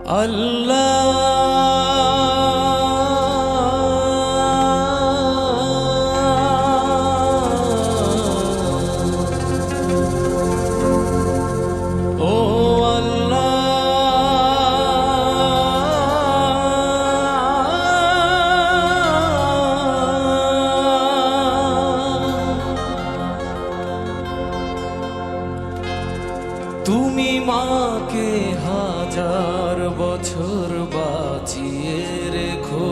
আল্লাহ ও তুমি মাকে হাজার বছর বাঁচিয়ে রেখো,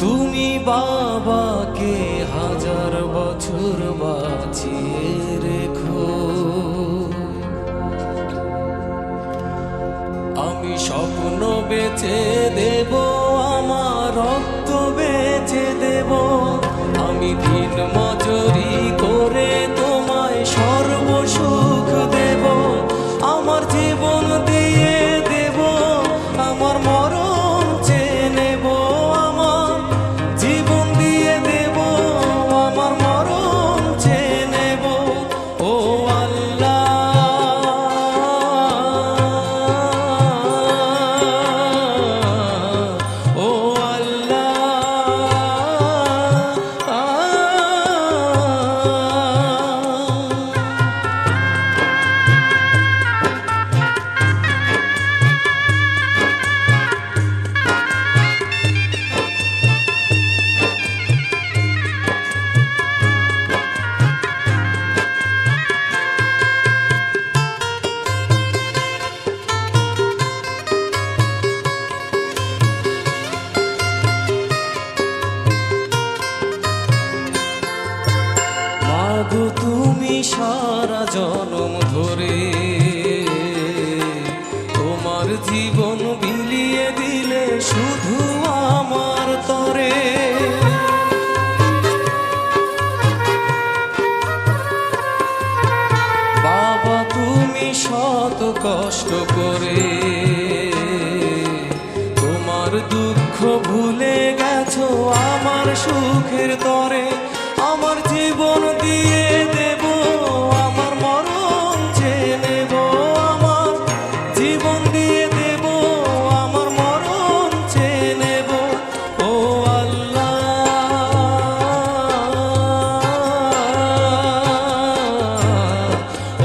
তুমি বাবাকে হাজার বছর বাঁচিয়ে রেখো। আমি স্বপ্ন বেচে দেব, আমার রক্ত বেচে দেব, আমি দিন মজুরি করে তোমায় সর্বসুখ দেব, আমার জীবন দিয়ে দেব, আমার মরণ চেয়ে নেব, আমার জীবন দিয়ে দেব, আমার মরণ চেয়ে নেব। ও আল্লাহ ও আল্লাহ মাগো তুমি সারা জনম ধরে তোমার জীবন বিলিয়ে দিলে শুধু আমার তরে। বাবা তুমি শত কষ্ট করে তোমার দুঃখ ভুলে গেছো আমার সুখের তরে, আমার জীবন দিয়ে দেব, আমার মরণ চেয়ে নেব, আমার জীবন দিয়ে দেব, আমার মরণ চেয়ে নেব। ও আল্লাহ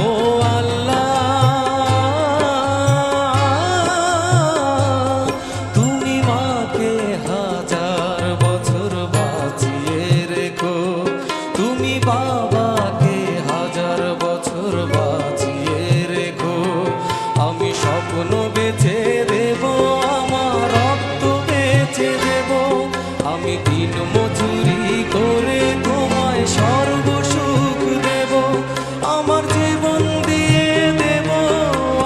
ও আল্লাহ তুমি মাকে হাজার বছর বাঁচিয়ে রেখো, তুমি বাবাকে হাজার বছর বাঁচিয়ে রেখো। আমি স্বপ্ন বেচে দেব, আমার রক্ত বেচে দেব, আমি দিন মজুরি করে তোমায় সর্বসুখ দেব, আমার জীবন দিয়ে দেব,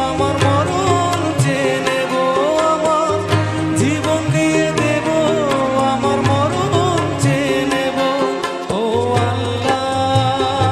আমার মরণ চেয়ে নেব, আমার জীবন দিয়ে দেব, আমার মরণ চেয়ে নেব। ও আল্লাহ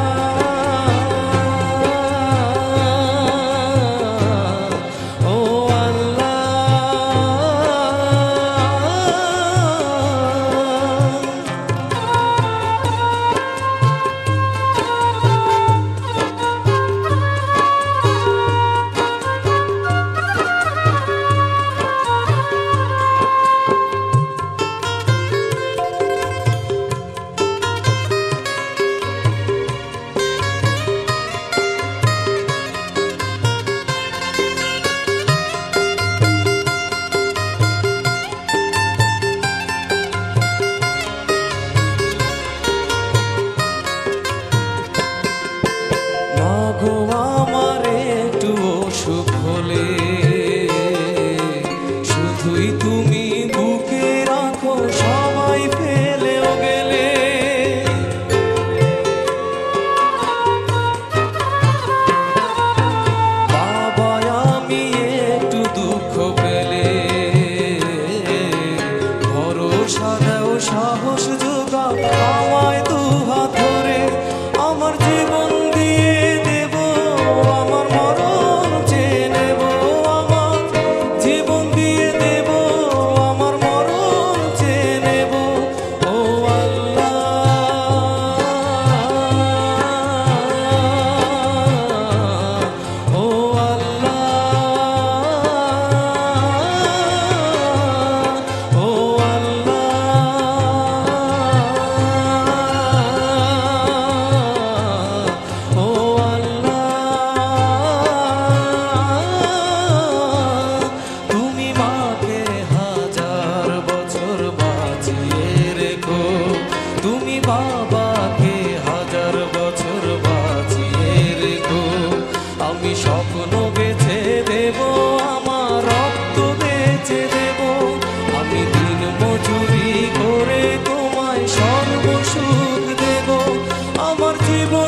জীবন